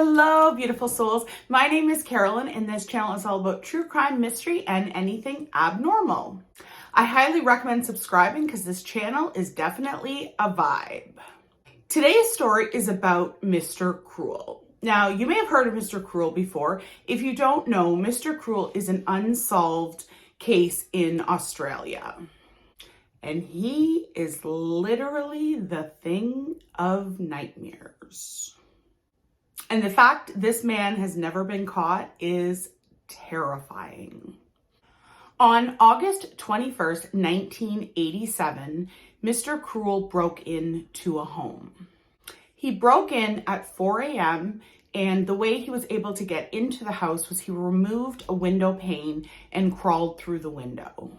Hello, beautiful souls. My name is Carolyn, and this channel is all about true crime, mystery, and anything abnormal. I highly recommend subscribing because this channel is definitely a vibe. Today's story is about Mr. Cruel. Now, you may have heard of Mr. Cruel before. If you don't know, Mr. Cruel is an unsolved case in Australia. And he is literally the thing of nightmares. And the fact this man has never been caught is terrifying. On August 21st, 1987, Mr. Cruel broke into a home. He broke in at 4 a.m. and the way he was able to get into the house was he removed a window pane and crawled through the window.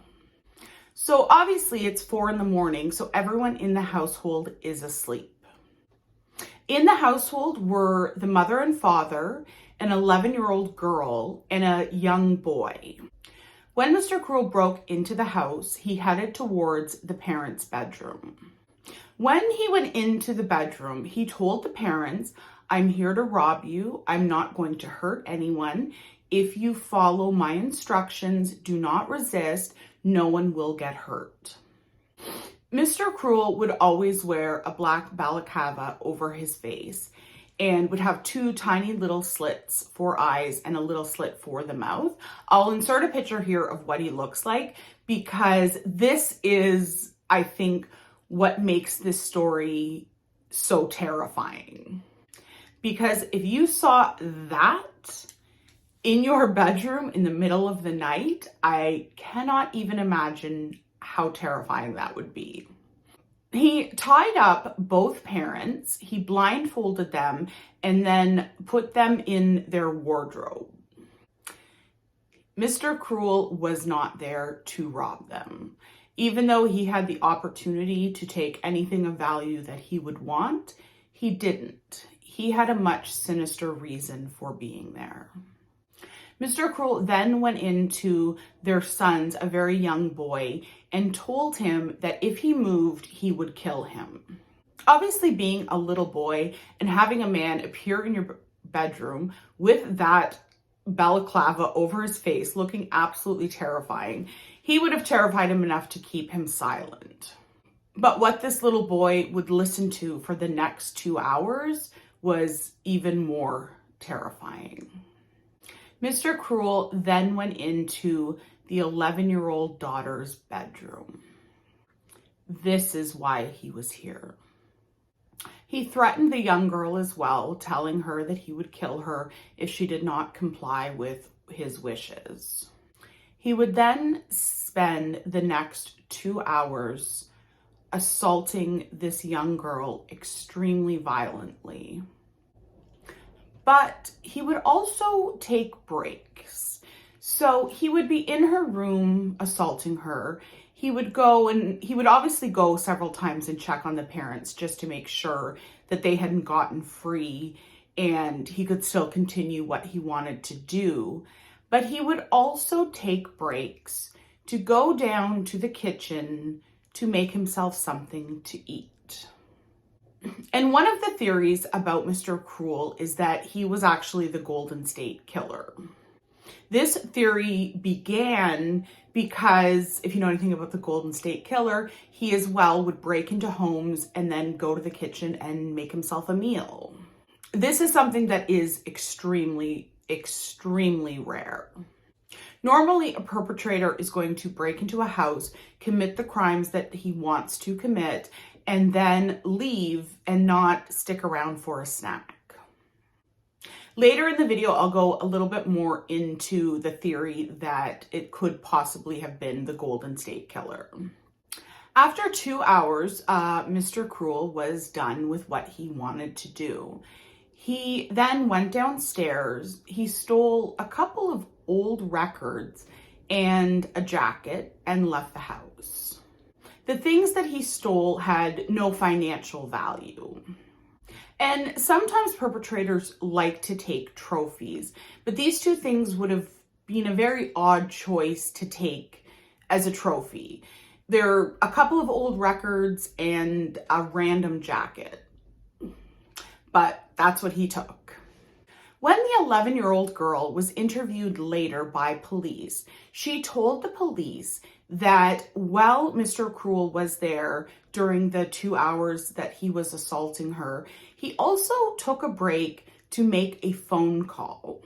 So obviously it's 4 in the morning, so everyone in the household is asleep. In the household were the mother and father, an 11-year-old girl, and a young boy. When Mr. Cruel broke into the house, he headed towards the parents' bedroom. When he went into the bedroom, he told the parents, "I'm here to rob you. I'm not going to hurt anyone. If you follow my instructions, do not resist, no one will get hurt." Mr. Cruel would always wear a black balaclava over his face and would have 2 tiny little slits for eyes and a little slit for the mouth. I'll insert a picture here of what he looks like because this is, I think, what makes this story so terrifying. Because if you saw that in your bedroom in the middle of the night, I cannot even imagine how terrifying that would be. He tied up both parents, he blindfolded them, and then put them in their wardrobe. Mr. Cruel was not there to rob them. Even though he had the opportunity to take anything of value that he would want, he didn't. He had a much sinister reason for being there. Mr. Cruel then went into their son's, a very young boy, and told him that if he moved, he would kill him. Obviously, being a little boy and having a man appear in your bedroom with that balaclava over his face, looking absolutely terrifying, he would have terrified him enough to keep him silent. But what this little boy would listen to for the next 2 hours was even more terrifying. Mr. Cruel then went into the 11-year-old daughter's bedroom. This is why he was here. He threatened the young girl as well, telling her that he would kill her if she did not comply with his wishes. He would then spend the next 2 hours assaulting this young girl extremely violently. But he would also take breaks. So he would be in her room assaulting her. He would obviously go several times and check on the parents just to make sure that they hadn't gotten free and he could still continue what he wanted to do. But he would also take breaks to go down to the kitchen to make himself something to eat. And one of the theories about Mr. Cruel is that he was actually the Golden State Killer. This theory began because, if you know anything about the Golden State Killer, he as well would break into homes and then go to the kitchen and make himself a meal. This is something that is extremely, extremely rare. Normally, a perpetrator is going to break into a house, commit the crimes that he wants to commit, and then leave and not stick around for a snack. Later in the video, I'll go a little bit more into the theory that it could possibly have been the Golden State Killer. After 2 hours, Mr. Cruel was done with what he wanted to do. He then went downstairs, he stole a couple of old records and a jacket and left the house. The things that he stole had no financial value. And sometimes perpetrators like to take trophies, but these 2 things would have been a very odd choice to take as a trophy. There are a couple of old records and a random jacket. But that's what he took. When the 11-year-old girl was interviewed later by police, she told the police that while Mr. Cruel was there during the 2 hours that he was assaulting her, he also took a break to make a phone call.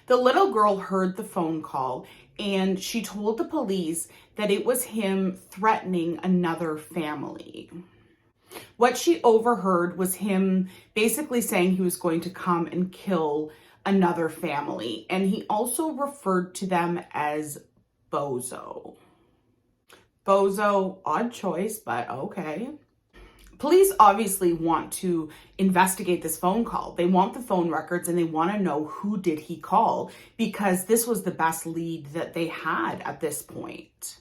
The little girl heard the phone call and she told the police that it was him threatening another family. What she overheard was him basically saying he was going to come and kill another family. And he also referred to them as bozo. Bozo, odd choice, but okay. Police obviously want to investigate this phone call. They want the phone records and they want to know who did he call, because this was the best lead that they had at this point.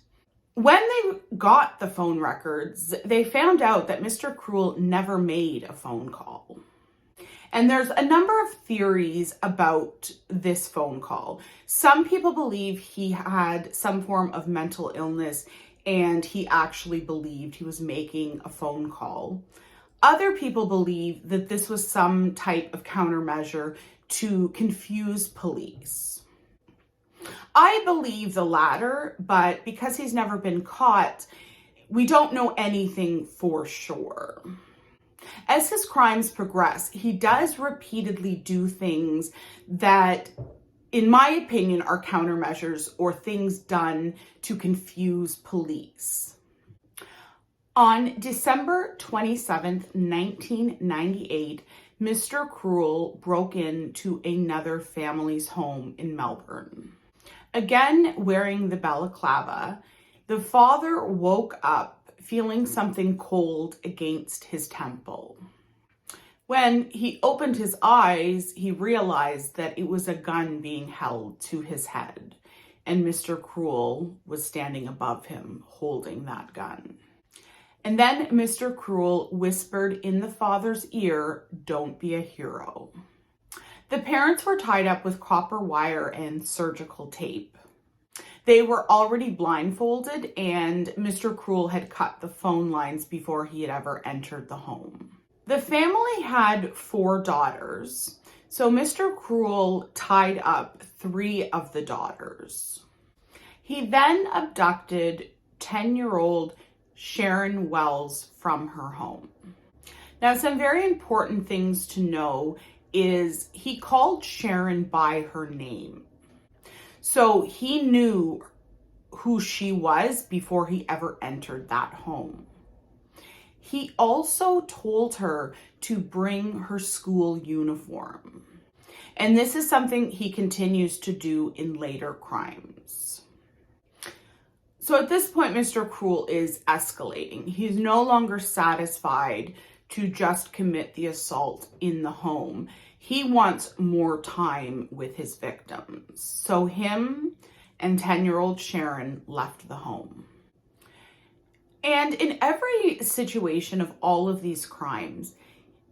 When they got the phone records, they found out that Mr. Cruel never made a phone call. And there's a number of theories about this phone call. Some people believe he had some form of mental illness and he actually believed he was making a phone call. Other people believe that this was some type of countermeasure to confuse police. I believe the latter, but because he's never been caught, we don't know anything for sure. As his crimes progress, he does repeatedly do things that, in my opinion, are countermeasures or things done to confuse police. On December 27th, 1998, Mr. Cruel broke into another family's home in Melbourne. Again, wearing the balaclava, the father woke up feeling something cold against his temple. When he opened his eyes, he realized that it was a gun being held to his head, and Mr. Cruel was standing above him holding that gun. And then Mr. Cruel whispered in the father's ear, "Don't be a hero." The parents were tied up with copper wire and surgical tape. They were already blindfolded, and Mr. Cruel had cut the phone lines before he had ever entered the home. The family had 4 daughters, so Mr. Cruel tied up 3 of the daughters. He then abducted 10-year-old Sharon Wells from her home. Now, some very important things to know is he called Sharon by her name. So he knew who she was before he ever entered that home. He also told her to bring her school uniform. And this is something he continues to do in later crimes. So at this point, Mr. Cruel is escalating. He's no longer satisfied to just commit the assault in the home. He wants more time with his victims. So him and 10-year-old Sharon left the home. And in every situation of all of these crimes,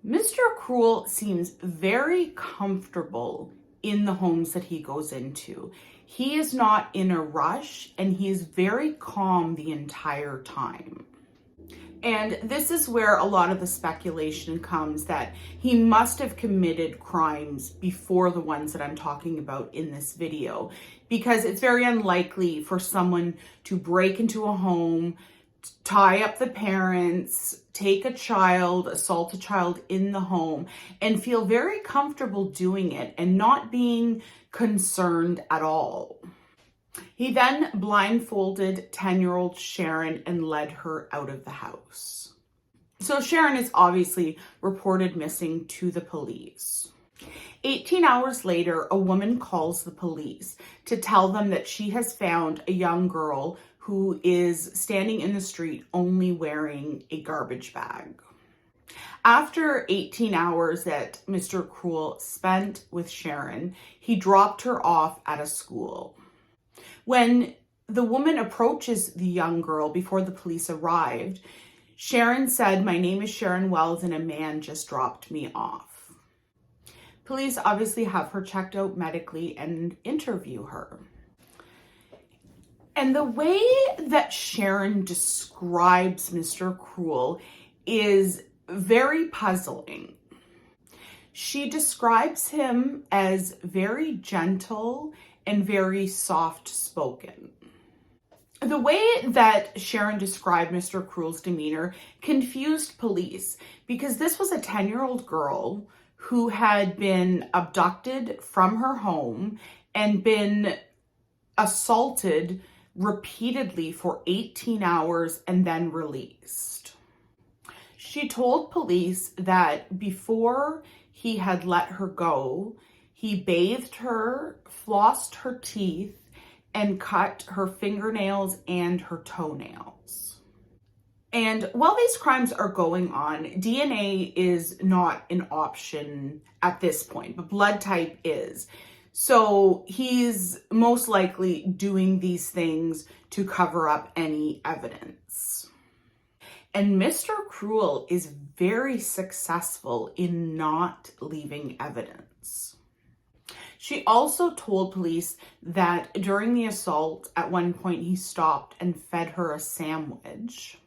Mr. Cruel seems very comfortable in the homes that he goes into. He is not in a rush and he is very calm the entire time. And this is where a lot of the speculation comes that he must have committed crimes before the ones that I'm talking about in this video, because it's very unlikely for someone to break into a home, tie up the parents, take a child, assault a child in the home, and feel very comfortable doing it and not being concerned at all. He then blindfolded 10-year-old Sharon and led her out of the house. So Sharon is obviously reported missing to the police. 18 hours later, a woman calls the police to tell them that she has found a young girl who is standing in the street only wearing a garbage bag. After 18 hours that Mr. Cruel spent with Sharon, he dropped her off at a school. When the woman approaches the young girl before the police arrived, Sharon said, "My name is Sharon Wells and a man just dropped me off." Police obviously have her checked out medically and interview her. And the way that Sharon describes Mr. Cruel is very puzzling. She describes him as very gentle and very soft-spoken. The way that Sharon described Mr. Cruel's demeanor confused police because this was a 10-year-old girl who had been abducted from her home and been assaulted repeatedly for 18 hours and then released. She told police that before he had let her go, he bathed her, flossed her teeth, and cut her fingernails and her toenails. And while these crimes are going on, DNA is not an option at this point, but blood type is. So he's most likely doing these things to cover up any evidence. And Mr. Cruel is very successful in not leaving evidence. She also told police that during the assault, at one point he stopped and fed her a sandwich.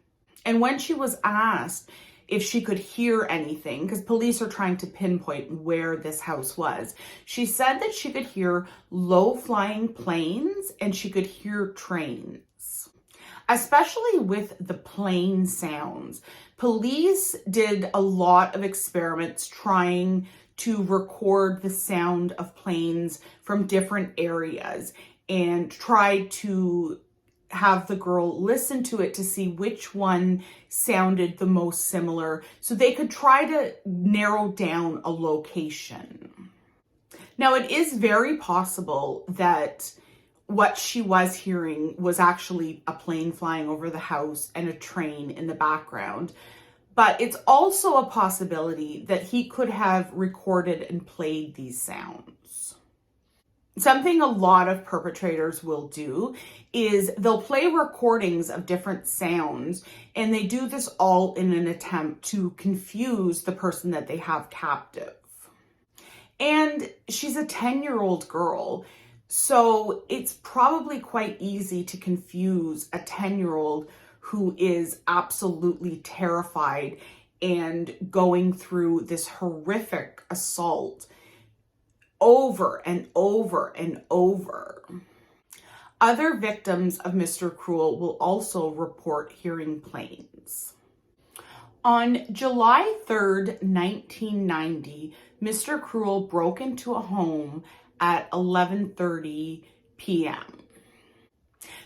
And when she was asked if she could hear anything, because police are trying to pinpoint where this house was, she said that she could hear low-flying planes and she could hear trains. Especially with the plane sounds. Police did a lot of experiments trying to record the sound of planes from different areas and tried to have the girl listen to it to see which one sounded the most similar so they could try to narrow down a location. Now, it is very possible that what she was hearing was actually a plane flying over the house and a train in the background. But it's also a possibility that he could have recorded and played these sounds. Something a lot of perpetrators will do is they'll play recordings of different sounds, and they do this all in an attempt to confuse the person that they have captive. And she's a 10-year-old girl, so it's probably quite easy to confuse a 10-year-old who is absolutely terrified and going through this horrific assault over and over and over. Other victims of Mr. Cruel will also report hearing planes. On July 3rd, 1990, Mr. Cruel broke into a home at 11:30 p.m.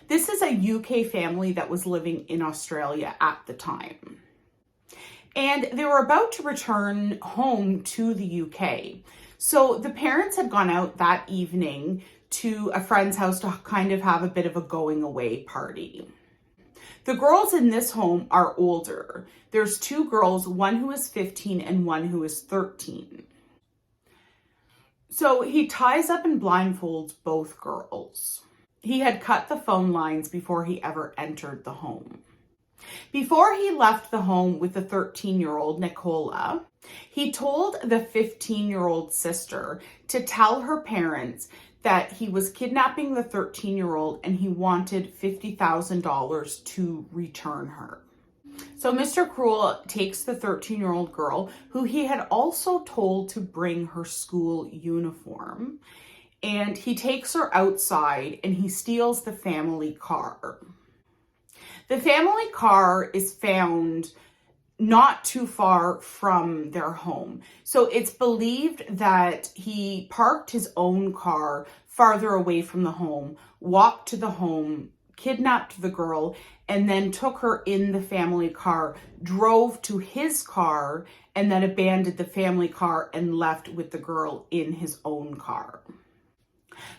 This is a UK family that was living in Australia at the time. And they were about to return home to the UK. So the parents had gone out that evening to a friend's house to kind of have a bit of a going away party. The girls in this home are older. There's two girls, one who is 15 and one who is 13. So he ties up and blindfolds both girls. He had cut the phone lines before he ever entered the home. Before he left the home with the 13-year-old Nicola, he told the 15-year-old sister to tell her parents that he was kidnapping the 13-year-old and he wanted $50,000 to return her. So Mr. Cruel takes the 13-year-old girl, who he had also told to bring her school uniform, and he takes her outside and he steals the family car. The family car is found not too far from their home. So it's believed that he parked his own car farther away from the home, walked to the home, kidnapped the girl, and then took her in the family car, drove to his car, and then abandoned the family car and left with the girl in his own car.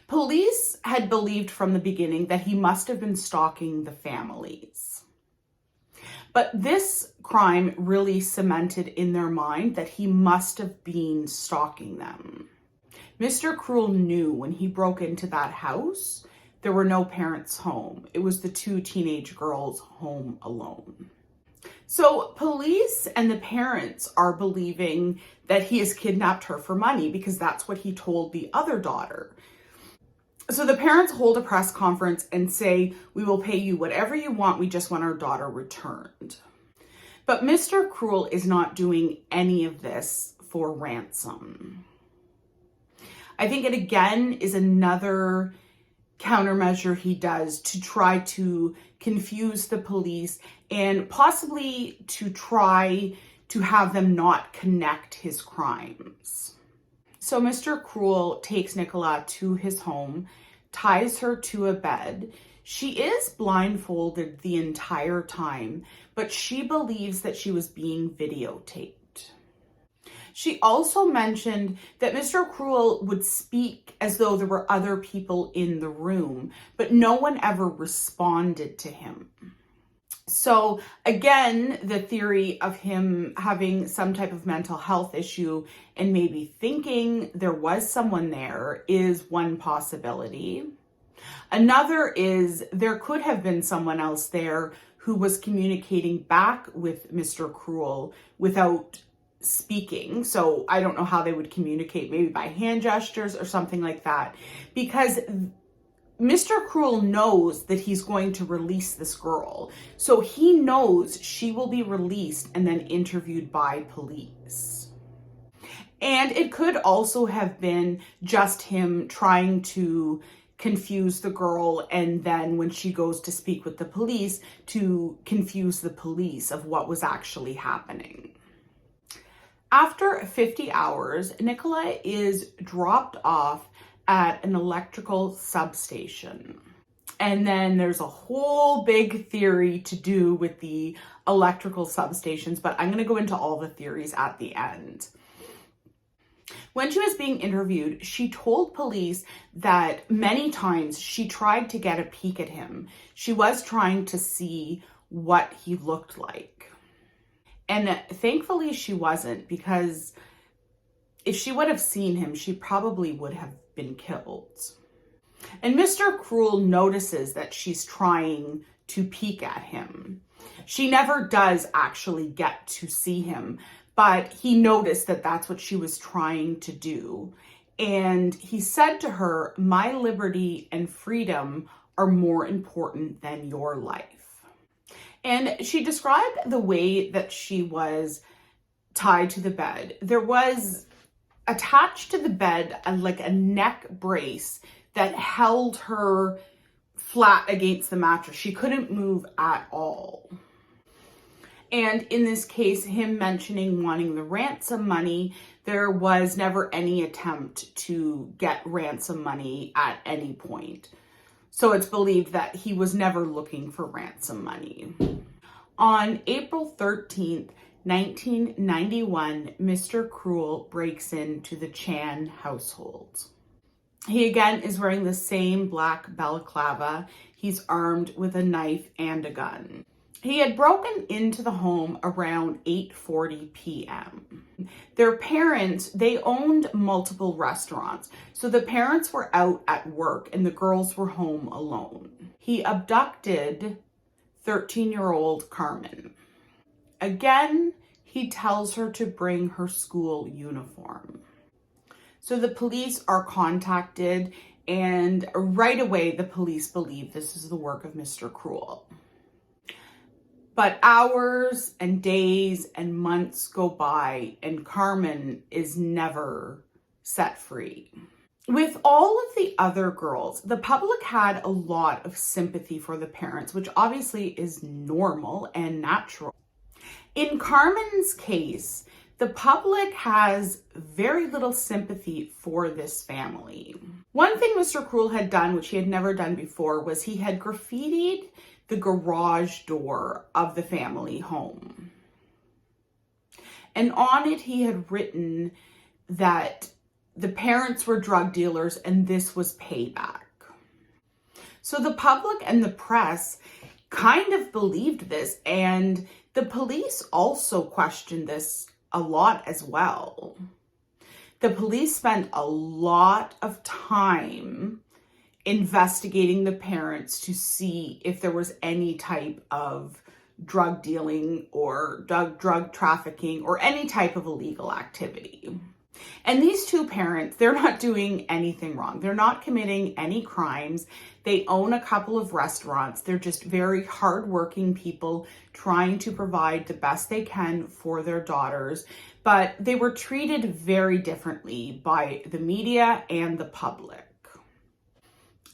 Police had believed from the beginning that he must have been stalking the families. But this crime really cemented in their mind that he must have been stalking them. Mr. Cruel knew when he broke into that house, there were no parents home. It was the two teenage girls home alone. So police and the parents are believing that he has kidnapped her for money because that's what he told the other daughter. So the parents hold a press conference and say, "We will pay you whatever you want. We just want our daughter returned." But Mr. Cruel is not doing any of this for ransom. I think it again is another countermeasure he does to try to confuse the police and possibly to try to have them not connect his crimes. So Mr. Cruel takes Nicola to his home, ties her to a bed. She is blindfolded the entire time, but she believes that she was being videotaped. She also mentioned that Mr. Cruel would speak as though there were other people in the room, but no one ever responded to him. So again, the theory of him having some type of mental health issue and maybe thinking there was someone there is one possibility. Another is there could have been someone else there who was communicating back with Mr. Cruel without speaking. So I don't know how they would communicate, maybe by hand gestures or something like that, because Mr. Cruel knows that he's going to release this girl. So he knows she will be released and then interviewed by police. And it could also have been just him trying to confuse the girl, and then when she goes to speak with the police, to confuse the police of what was actually happening. After 50 hours, Nicola is dropped off at an electrical substation. And then there's a whole big theory to do with the electrical substations, but I'm going to go into all the theories at the end. When she was being interviewed, she told police that many times she tried to get a peek at him. She was trying to see what he looked like. And thankfully she wasn't, because if she would have seen him, she probably would have been killed. And Mr. Cruel notices that she's trying to peek at him. She never does actually get to see him, but he noticed that that's what she was trying to do. And he said to her, "My liberty and freedom are more important than your life." And she described the way that she was tied to the bed. There was attached to the bed like a neck brace that held her flat against the mattress. She couldn't move at all. And in this case, him mentioning wanting the ransom money, there was never any attempt to get ransom money at any point. So it's believed that he was never looking for ransom money. On April 13th, 1991, Mr. Cruel breaks into the Chan household. He again is wearing the same black balaclava. He's armed with a knife and a gun. He had broken into the home around 8:40 p.m. Their parents, they owned multiple restaurants. So the parents were out at work and the girls were home alone. He abducted 13-year-old Carmen. Again, he tells her to bring her school uniform. So the police are contacted, and right away the police believe this is the work of Mr. Cruel. But hours and days and months go by and Carmen is never set free. With all of the other girls, the public had a lot of sympathy for the parents, which obviously is normal and natural. In Carmen's case, the public has very little sympathy for this family. One thing Mr. Cruel had done, which he had never done before, was he had graffitied the garage door of the family home. And on it, he had written that the parents were drug dealers and this was payback. So the public and the press kind of believed this, and the police also questioned this a lot as well. The police spent a lot of time investigating the parents to see if there was any type of drug dealing or drug trafficking or any type of illegal activity. And these two parents, they're not doing anything wrong. They're not committing any crimes. They own a couple of restaurants. They're just very hardworking people trying to provide the best they can for their daughters. but they were treated very differently by the media and the public.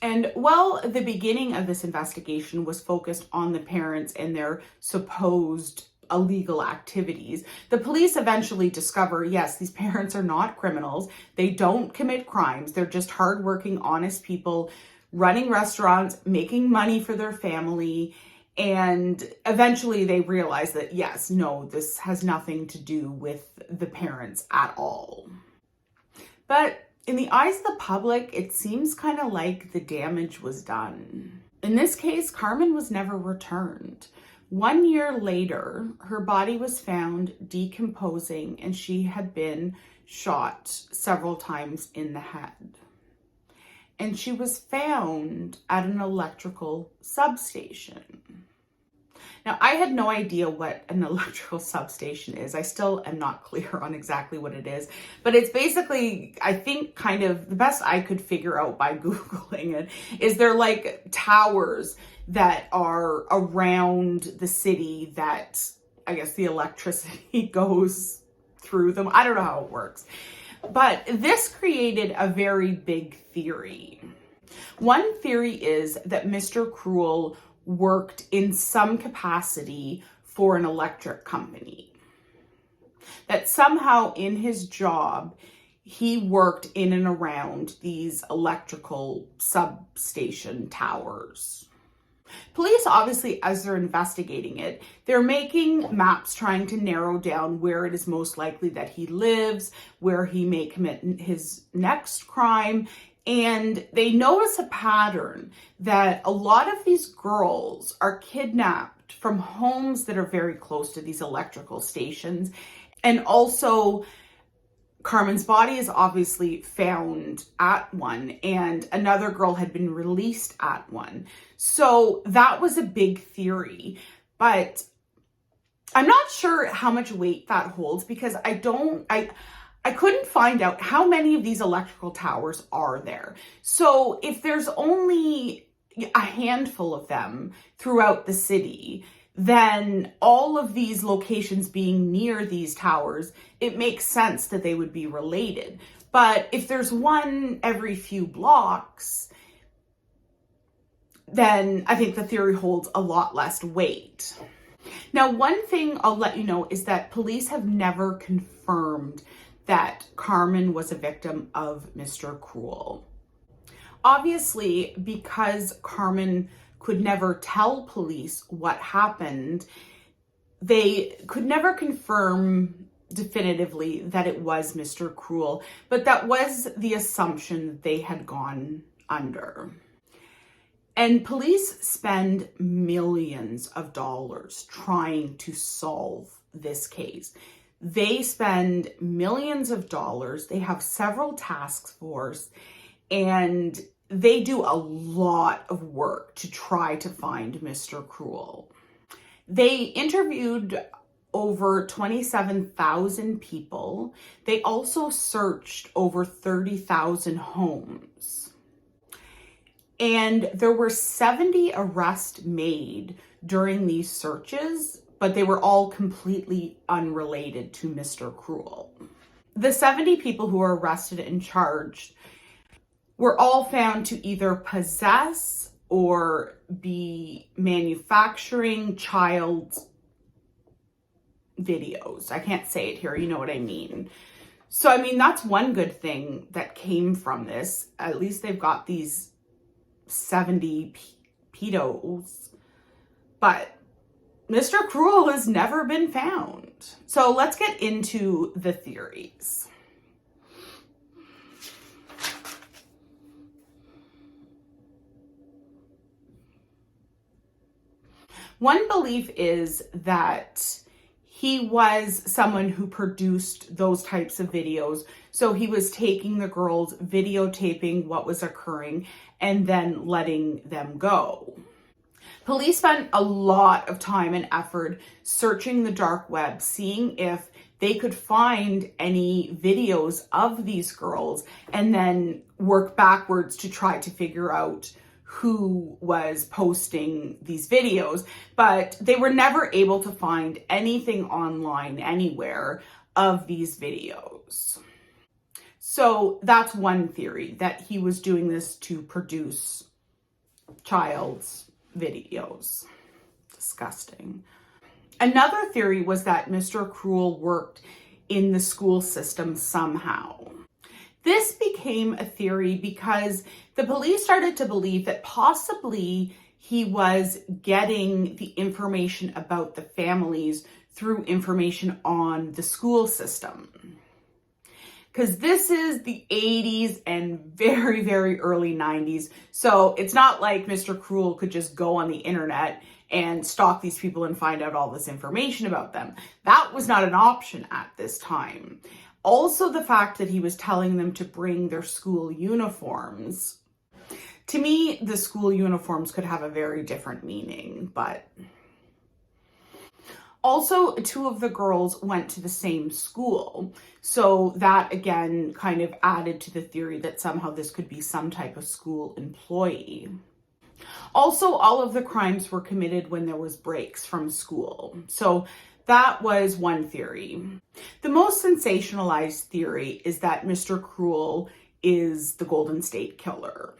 And while the beginning of this investigation was focused on the parents and their supposed illegal activities, the police eventually discover, yes, these parents are not criminals. They don't commit crimes. They're just hardworking, honest people running restaurants, making money for their family. And eventually they realize that, yes, no, this has nothing to do with the parents at all. But in the eyes of the public, it seems kind of like the damage was done. In this case, Carmen was never returned. 1 year later, her body was found decomposing and she had been shot several times in the head. And she was found at an electrical substation. Now, I had no idea what an electrical substation is. I still am not clear on exactly what it is, but it's basically, I think, kind of the best I could figure out by Googling it is they're like towers that are around the city that I guess the electricity goes through them. I don't know how it works, but this created a very big theory. One theory is that Mr. Cruel worked in some capacity for an electric company. That somehow in his job, he worked in and around these electrical substation towers. Police, obviously, as they're investigating it, they're making maps trying to narrow down where it is most likely that he lives, where he may commit his next crime. And they notice a pattern that a lot of these girls are kidnapped from homes that are very close to these electrical stations. And also, Carmen's body is obviously found at one, and another girl had been released at one. So that was a big theory, but I'm not sure how much weight that holds because I couldn't find out how many of these electrical towers are there. So if there's only a handful of them throughout the city, then all of these locations being near these towers, it makes sense that they would be related. But if there's one every few blocks, then I think the theory holds a lot less weight. Now, one thing I'll let you know is that police have never confirmed that Carmen was a victim of Mr. Cruel. Obviously, because Carmen could never tell police what happened, they could never confirm definitively that it was Mr. Cruel, but that was the assumption that they had gone under. And police spend millions of dollars trying to solve this case. They spend millions of dollars. They have several task force, and they do a lot of work to try to find Mr. Cruel. They interviewed over 27,000 people. They also searched over 30,000 homes. And there were 70 arrests made during these searches, but they were all completely unrelated to Mr. Cruel. The 70 people who were arrested and charged were all found to either possess or be manufacturing child videos. I can't say it here, you know what I mean. So, I mean, that's one good thing that came from this. At least they've got these 70 pedos. But Mr. Cruel has never been found. So let's get into the theories. One belief is that he was someone who produced those types of videos. So he was taking the girls, videotaping what was occurring, and then letting them go. Police spent a lot of time and effort searching the dark web, seeing if they could find any videos of these girls, and then work backwards to try to figure out who was posting these videos. But they were never able to find anything online anywhere of these videos. So that's one theory, that he was doing this to produce child's videos. Disgusting. Another theory was that Mr. Cruel worked in the school system somehow. This became a theory because the police started to believe that possibly he was getting the information about the families through information on the school system. Because this is the 80s and very, very early 90s. So it's not like Mr. Cruel could just go on the internet and stalk these people and find out all this information about them. That was not an option at this time. Also, the fact that he was telling them to bring their school uniforms. To me, the school uniforms could have a very different meaning, but... Also, two of the girls went to the same school. So that, again, kind of added to the theory that somehow this could be some type of school employee. Also, all of the crimes were committed when there was breaks from school. So that was one theory. The most sensationalized theory is that Mr. Cruel is the Golden State Killer.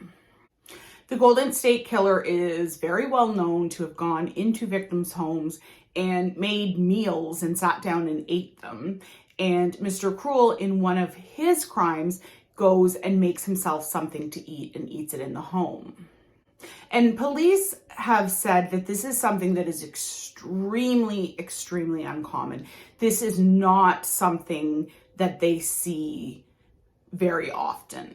The Golden State Killer is very well known to have gone into victims' homes and made meals and sat down and ate them. And Mr. Cruel, in one of his crimes, goes and makes himself something to eat and eats it in the home. And police have said that this is something that is extremely, extremely uncommon. This is not something that they see very often.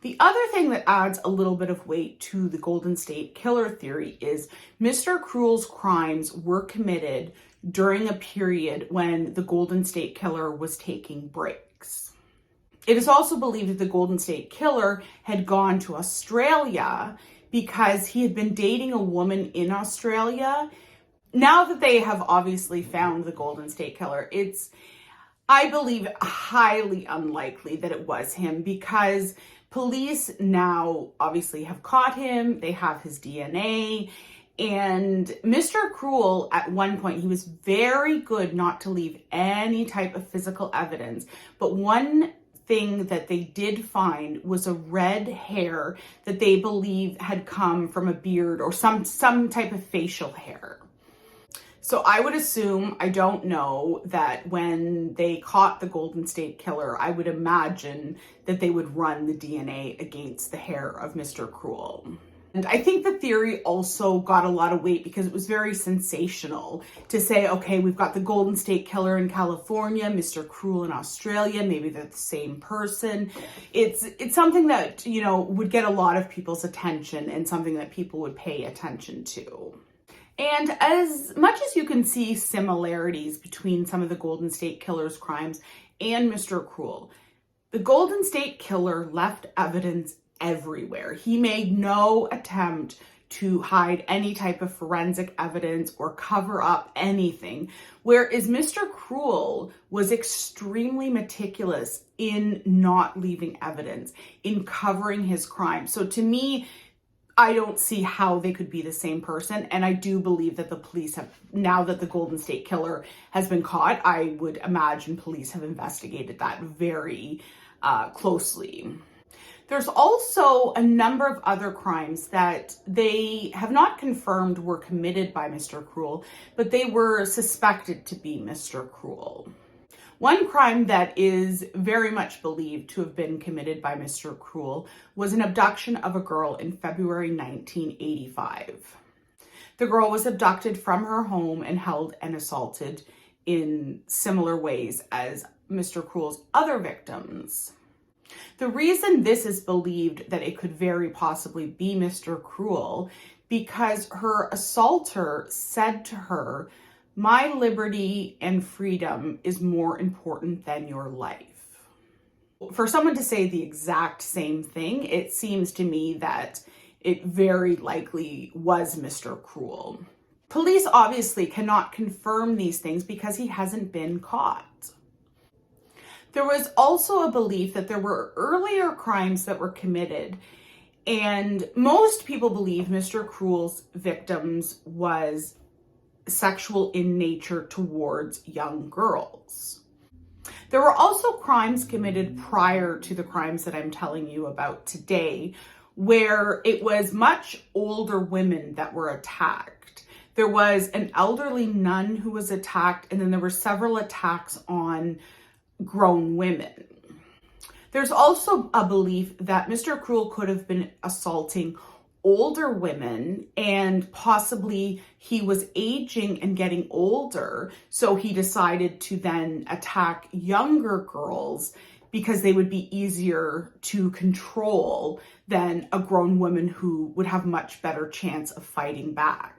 The other thing that adds a little bit of weight to the Golden State Killer theory is Mr. Cruel's crimes were committed during a period when the Golden State Killer was taking breaks. It is also believed that the Golden State Killer had gone to Australia because he had been dating a woman in Australia. Now that they have obviously found the Golden State Killer, it's, I believe, highly unlikely that it was him, because police now obviously have caught him. They have his DNA. And Mr. Cruel, at one point, he was very good not to leave any type of physical evidence. But one thing that they did find was a red hair that they believe had come from a beard or some type of facial hair. So I would assume, I don't know, that when they caught the Golden State Killer, I would imagine that they would run the DNA against the hair of Mr. Cruel. And I think the theory also got a lot of weight because it was very sensational to say, okay, we've got the Golden State Killer in California, Mr. Cruel in Australia, maybe they're the same person. It's something that, you know, would get a lot of people's attention and something that people would pay attention to. And as much as you can see similarities between some of the Golden State Killer's crimes and Mr. Cruel, the Golden State Killer left evidence everywhere. He made no attempt to hide any type of forensic evidence or cover up anything, whereas Mr. Cruel was extremely meticulous in not leaving evidence, in covering his crime. So to me, I don't see how they could be the same person. And I do believe that the police have, now that the Golden State Killer has been caught, I would imagine police have investigated that very closely. There's also a number of other crimes that they have not confirmed were committed by Mr. Cruel, but they were suspected to be Mr. Cruel. One crime that is very much believed to have been committed by Mr. Cruel was an abduction of a girl in February 1985. The girl was abducted from her home and held and assaulted in similar ways as Mr. Cruel's other victims. The reason this is believed that it could very possibly be Mr. Cruel, because her assaulter said to her, "My liberty and freedom is more important than your life." For someone to say the exact same thing, it seems to me that it very likely was Mr. Cruel. Police obviously cannot confirm these things because he hasn't been caught. There was also a belief that there were earlier crimes that were committed, and most people believe Mr. Cruel's victims was sexual in nature towards young girls. There were also crimes committed prior to the crimes that I'm telling you about today, where it was much older women that were attacked. There was an elderly nun who was attacked, and then there were several attacks on grown women. There's also a belief that Mr. Cruel could have been assaulting older women, and possibly he was aging and getting older, so he decided to then attack younger girls because they would be easier to control than a grown woman who would have much better chance of fighting back.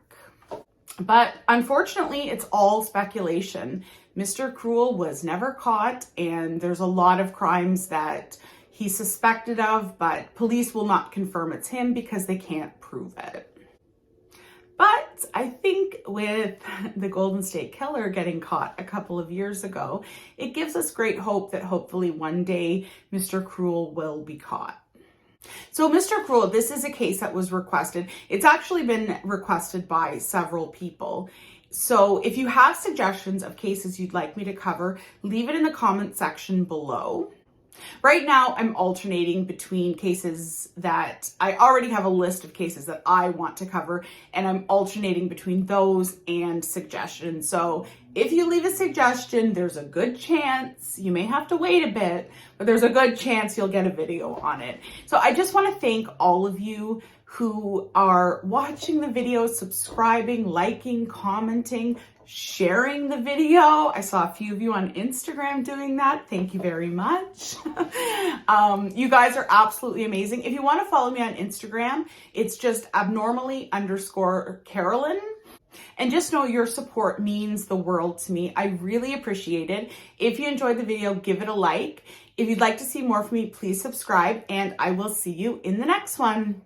But unfortunately, it's all speculation. Mr. Cruel was never caught, and there's a lot of crimes that he's suspected of, but police will not confirm it's him because they can't prove it. But I think with the Golden State Killer getting caught a couple of years ago, it gives us great hope that hopefully one day Mr. Cruel will be caught. So Mr. Cruel, this is a case that was requested. It's actually been requested by several people. So if you have suggestions of cases you'd like me to cover, leave it in the comment section below. Right now, I'm alternating between cases that I already have a list of cases that I want to cover, and I'm alternating between those and suggestions. So if you leave a suggestion, there's a good chance, you may have to wait a bit, but there's a good chance you'll get a video on it. So I just want to thank all of you who are watching the video, subscribing, liking, commenting, sharing the video. I saw a few of you on Instagram doing that. Thank you very much. You guys are absolutely amazing. If you want to follow me on Instagram, it's just abnormally_Carolyn. And just know your support means the world to me. I really appreciate it. If you enjoyed the video, give it a like. If you'd like to see more from me, please subscribe, and I will see you in the next one.